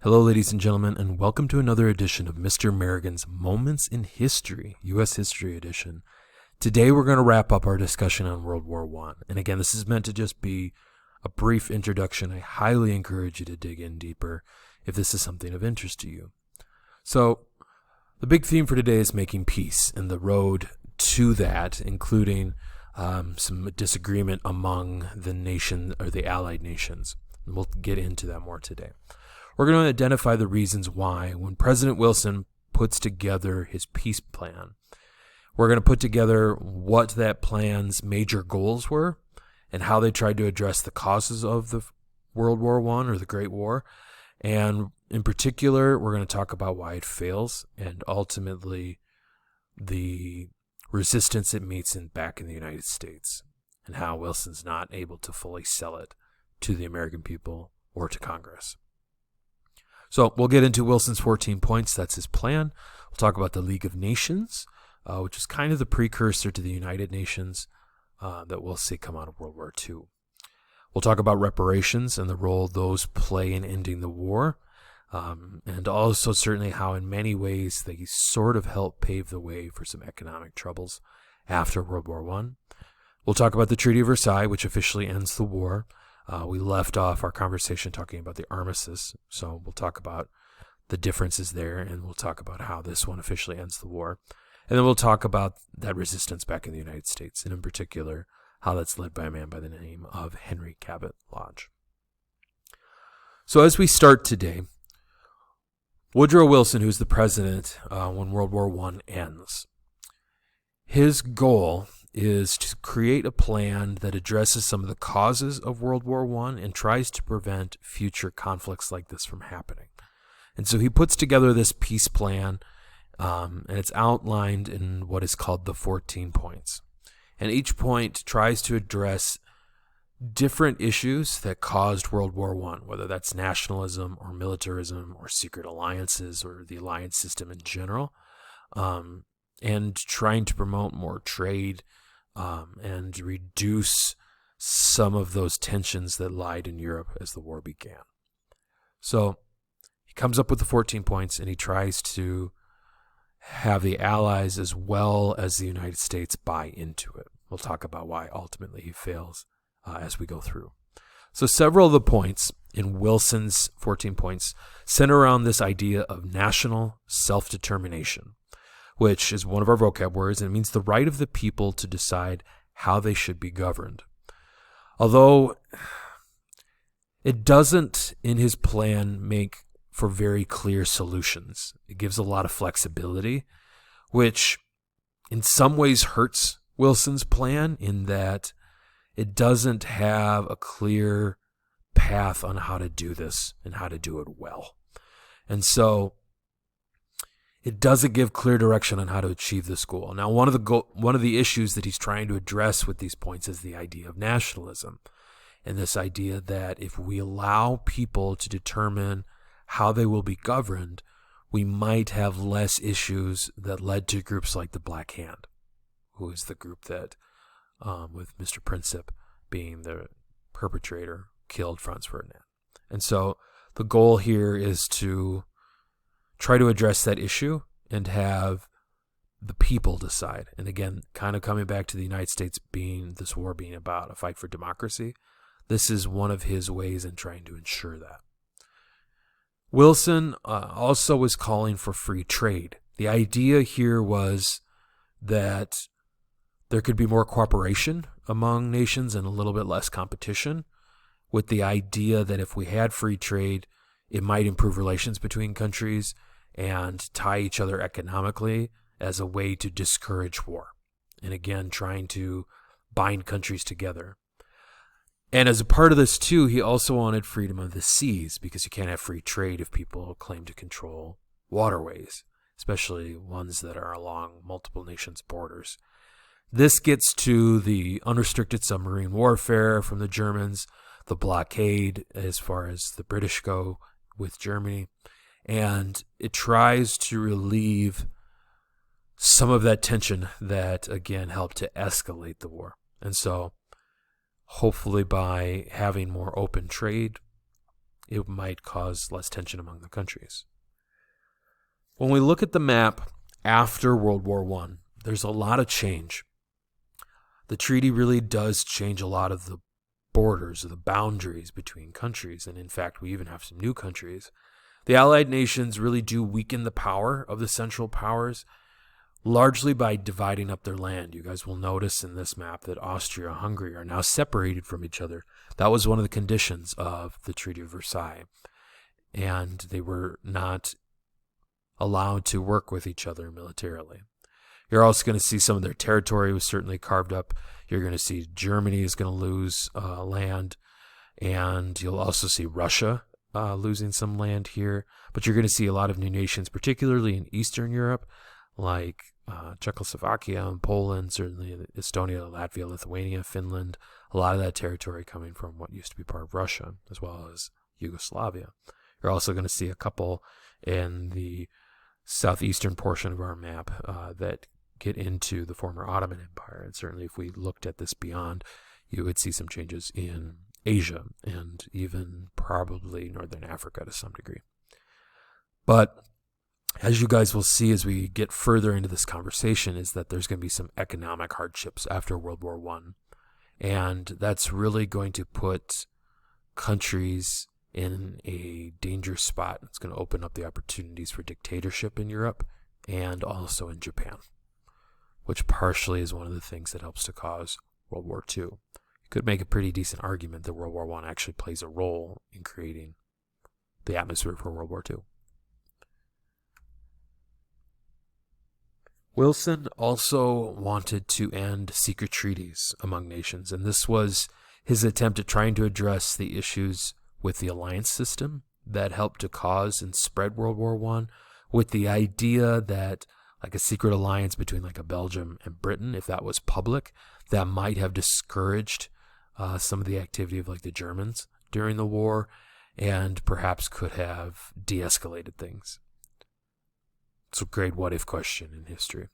Hello, ladies and gentlemen, and welcome to another edition of Mr. Merrigan's Moments in History, U.S. History Edition. Today we're going to wrap up our discussion on World War I. And again, this is meant to just be a brief introduction. I highly encourage you to dig in deeper if this is something of interest to you. So, the big theme for today is making peace and the road to that, including some disagreement among the nation or the allied nations. And we'll get into that more today. We're going to identify the reasons why, when President Wilson puts together his peace plan, we're going to put together what that plan's major goals were and how they tried to address the causes of the World War I or the Great War. And in particular, we're going to talk about why it fails and ultimately the resistance it meets back in the United States and how Wilson's not able to fully sell it to the American people or to Congress. So we'll get into Wilson's 14 points. That's his plan. We'll talk about the League of Nations, which is kind of the precursor to the United Nations that we'll see come out of World War II. We'll talk about reparations and the role those play in ending the war, and also certainly how in many ways they sort of help pave the way for some economic troubles after World War I. We'll talk about the Treaty of Versailles, which officially ends the war. We left off our conversation talking about the armistice, so we'll talk about the differences there, and we'll talk about how this one officially ends the war. And then we'll talk about that resistance back in the United States, and in particular, how that's led by a man by the name of Henry Cabot Lodge. So as we start today, Woodrow Wilson, who's the president when World War I ends, his goal is to create a plan that addresses some of the causes of World War I and tries to prevent future conflicts like this from happening. And so he puts together this peace plan, and it's outlined in what is called the 14 points. And each point tries to address different issues that caused World War I, whether that's nationalism or militarism or secret alliances or the alliance system in general, and trying to promote more trade and reduce some of those tensions that lied in Europe as the war began. So he comes up with the 14 points, and he tries to have the Allies as well as the United States buy into it. We'll talk about why ultimately he fails as we go through. So several of the points in Wilson's 14 points center around this idea of national self-determination, which is one of our vocab words, and it means the right of the people to decide how they should be governed. Although it doesn't, in his plan, make for very clear solutions. It gives a lot of flexibility, which in some ways hurts Wilson's plan in that it doesn't have a clear path on how to do this and how to do it well. And so it doesn't give clear direction on how to achieve this goal. Now, one of the issues that he's trying to address with these points is the idea of nationalism, and this idea that if we allow people to determine how they will be governed, we might have less issues that led to groups like the Black Hand, who is the group that, with Mr. Princip being the perpetrator, killed Franz Ferdinand. And so the goal here is to try to address that issue and have the people decide. And again, kind of coming back to the United States this war being about a fight for democracy, this is one of his ways in trying to ensure that. Wilson also was calling for free trade. The idea here was that there could be more cooperation among nations and a little bit less competition, with the idea that if we had free trade, it might improve relations between countries and tie each other economically as a way to discourage war. And again, trying to bind countries together. And as a part of this, too, he also wanted freedom of the seas, because you can't have free trade if people claim to control waterways, especially ones that are along multiple nations' borders. This gets to the unrestricted submarine warfare from the Germans, the blockade as far as the British go with Germany, and it tries to relieve some of that tension that, again, helped to escalate the war. And so hopefully by having more open trade it might cause less tension among the countries. When we look at the map after World War I, there's a lot of change. The treaty really does change a lot of the borders or the boundaries between countries, and in fact, we even have some new countries. The Allied nations really do weaken the power of the Central Powers, largely by dividing up their land. You guys will notice in this map that Austria and Hungary are now separated from each other. That was one of the conditions of the Treaty of Versailles, and they were not allowed to work with each other militarily. You're also going to see some of their territory was certainly carved up. You're going to see Germany is going to lose land, and you'll also see Russia losing some land here. But you're going to see a lot of new nations, particularly in Eastern Europe, like Czechoslovakia and Poland, certainly Estonia, Latvia, Lithuania, Finland, a lot of that territory coming from what used to be part of Russia, as well as Yugoslavia. You're also going to see a couple in the southeastern portion of our map that get into the former Ottoman Empire. And certainly if we looked at this beyond, you would see some changes in Asia and even probably Northern Africa to some degree. But as you guys will see as we get further into this conversation, is that there's going to be some economic hardships after World War I. And that's really going to put countries in a dangerous spot. It's going to open up the opportunities for dictatorship in Europe and also in Japan, which partially is one of the things that helps to cause World War II. You could make a pretty decent argument that World War I actually plays a role in creating the atmosphere for World War II. Wilson also wanted to end secret treaties among nations, and this was his attempt at trying to address the issues with the alliance system that helped to cause and spread World War I, with the idea that like a secret alliance between like a Belgium and Britain, if that was public, that might have discouraged some of the activity of like the Germans during the war and perhaps could have de-escalated things. It's a great what-if question in history.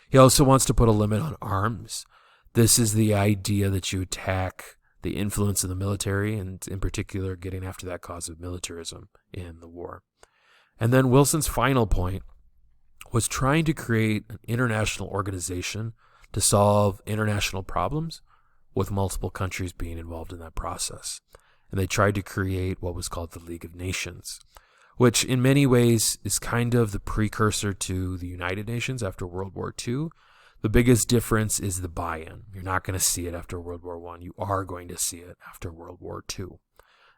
He also wants to put a limit on arms. This is the idea that you attack the influence of the military, and in particular getting after that cause of militarism in the war. And then Wilson's final point was trying to create an international organization to solve international problems with multiple countries being involved in that process. And they tried to create what was called the League of Nations, which in many ways is kind of the precursor to the United Nations after World War II. The biggest difference is the buy-in. You're not going to see it after World War I. You are going to see it after World War II.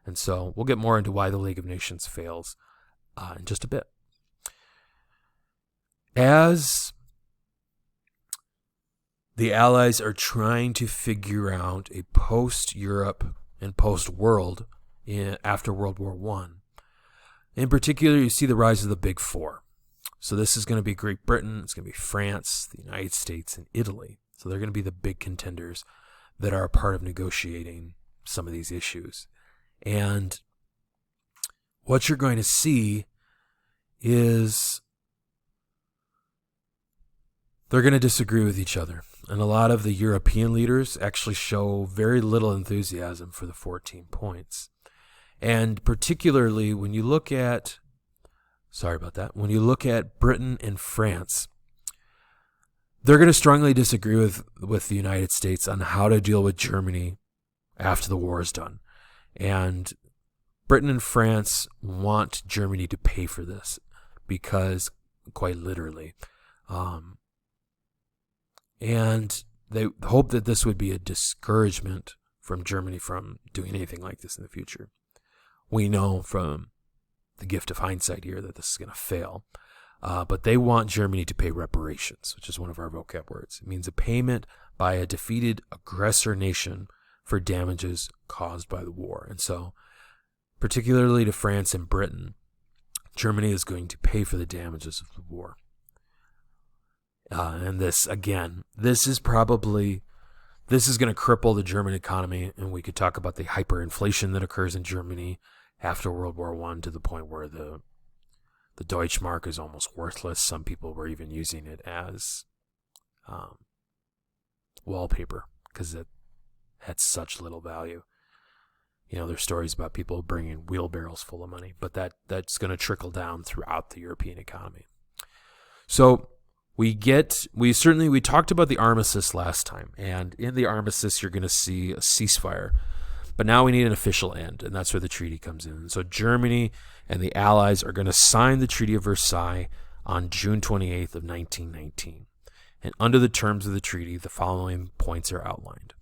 And so we'll get more into why the League of Nations fails in just a bit. As the Allies are trying to figure out a post-Europe and post-world after World War I, in particular, you see the rise of the Big Four. So this is going to be Great Britain, it's going to be France, the United States, and Italy. So they're going to be the big contenders that are a part of negotiating some of these issues. And what you're going to see is they're going to disagree with each other. And a lot of the European leaders actually show very little enthusiasm for the 14 points. And particularly when you look at, when you look at Britain and France, they're going to strongly disagree with the United States on how to deal with Germany after the war is done. And Britain and France want Germany to pay for this because, quite literally, and they hope that this would be a discouragement from Germany from doing anything like this in the future. We know from the gift of hindsight here that this is going to fail. But they want Germany to pay reparations, which is one of our vocab words. It means a payment by a defeated aggressor nation for damages caused by the war. And so, particularly to France and Britain, Germany is going to pay for the damages of the war. And this, again, this is going to cripple the German economy. And we could talk about the hyperinflation that occurs in Germany after World War I to the point where the Deutschmark is almost worthless. Some people were even using it as wallpaper because it had such little value. there's stories about people bringing wheelbarrows full of money, but that's going to trickle down throughout the European economy. So we talked about the armistice last time, and in the armistice you're going to see a ceasefire, but now we need an official end, and that's where the treaty comes in. So Germany and the Allies are going to sign the Treaty of Versailles on June 28th of 1919. And under the terms of the treaty, the following points are outlined.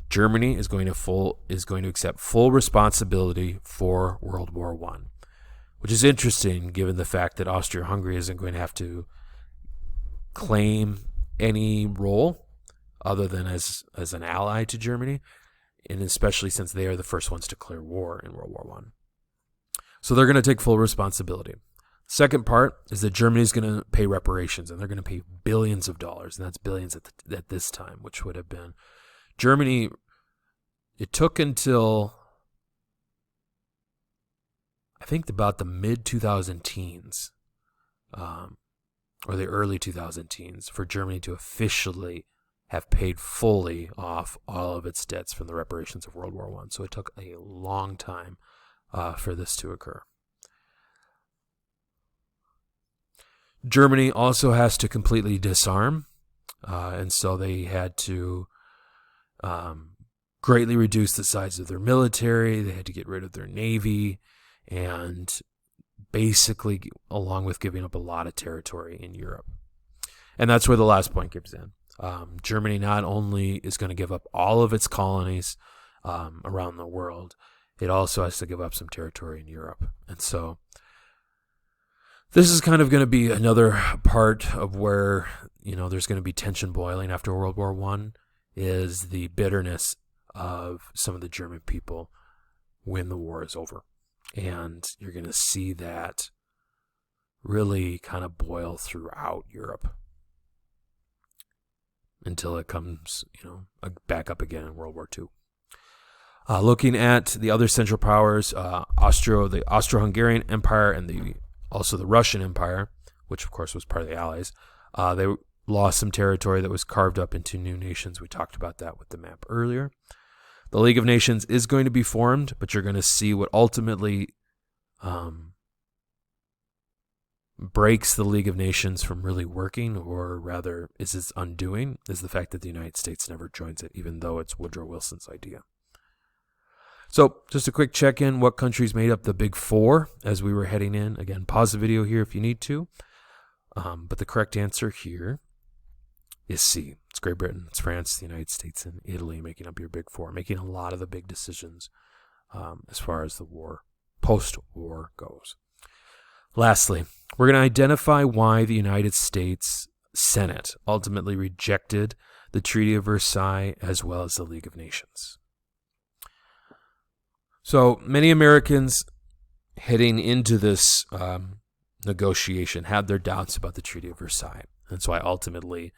Germany is going to accept full responsibility for World War I, which is interesting given the fact that Austria-Hungary isn't going to have to claim any role other than as an ally to Germany, and especially since they are the first ones to declare war in World War I. So they're going to take full responsibility. Second part is that Germany is going to pay reparations, and they're going to pay billions of dollars, and that's billions at this time, which would have been Germany. It took until I think about the mid-2010s or the early 2010s for Germany to officially have paid fully off all of its debts from the reparations of World War I. So it took a long time for this to occur. Germany also has to completely disarm, and so they had to greatly reduce the size of their military. They had to get rid of their navy, and basically, along with giving up a lot of territory in Europe. And that's where the last point comes in. Germany not only is going to give up all of its colonies around the world, it also has to give up some territory in Europe. And so this is kind of going to be another part of where, there's going to be tension boiling after World War I, is the bitterness of some of the German people when the war is over. And you're going to see that really kind of boil throughout Europe until it comes, back up again in World War II. Looking at the other Central Powers, the Austro-Hungarian Empire and also the Russian Empire, which of course was part of the Allies, they lost some territory that was carved up into new nations. We talked about that with the map earlier. The League of Nations is going to be formed, but you're going to see what ultimately breaks the League of Nations from really working, or rather is its undoing, is the fact that the United States never joins it, even though it's Woodrow Wilson's idea. So just a quick check-in, what countries made up the big four as we were heading in. Again, pause the video here if you need to. But the correct answer here is C. It's Great Britain, it's France, the United States, and Italy making up your big four, making a lot of the big decisions as far as the war, post-war goes. Lastly, we're going to identify why the United States Senate ultimately rejected the Treaty of Versailles as well as the League of Nations. So many Americans heading into this negotiation had their doubts about the Treaty of Versailles. That's why ultimately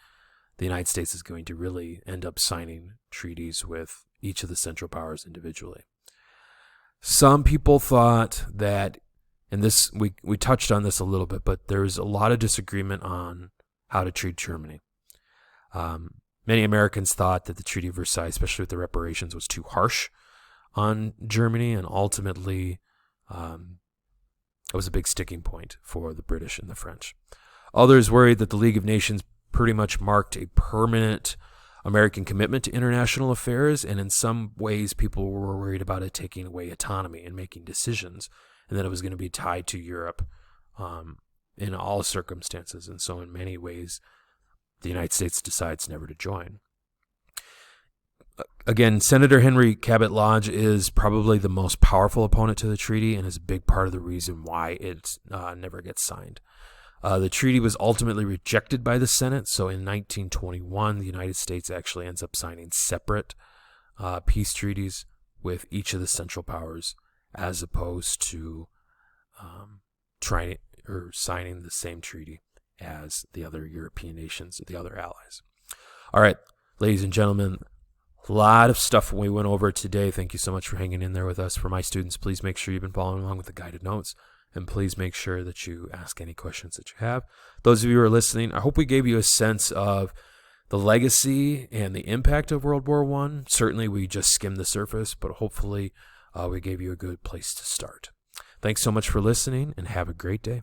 the United States is going to really end up signing treaties with each of the Central Powers individually. Some people thought that, and this we touched on this a little bit, but there's a lot of disagreement on how to treat Germany. Many Americans thought that the Treaty of Versailles, especially with the reparations, was too harsh on Germany, and ultimately it was a big sticking point for the British and the French. Others worried that the League of Nations pretty much marked a permanent American commitment to international affairs, and in some ways people were worried about it taking away autonomy and making decisions, and that it was going to be tied to Europe in all circumstances. And so in many ways, the United States decides never to join. Again, Senator Henry Cabot Lodge is probably the most powerful opponent to the treaty and is a big part of the reason why it never gets signed. The treaty was ultimately rejected by the Senate, so in 1921, the United States actually ends up signing separate peace treaties with each of the Central Powers, as opposed to signing the same treaty as the other European nations, the other allies. All right, ladies and gentlemen, a lot of stuff we went over today. Thank you so much for hanging in there with us. For my students, please make sure you've been following along with the guided notes, and please make sure that you ask any questions that you have. Those of you who are listening, I hope we gave you a sense of the legacy and the impact of World War I. Certainly, we just skimmed the surface, but hopefully we gave you a good place to start. Thanks so much for listening, and have a great day.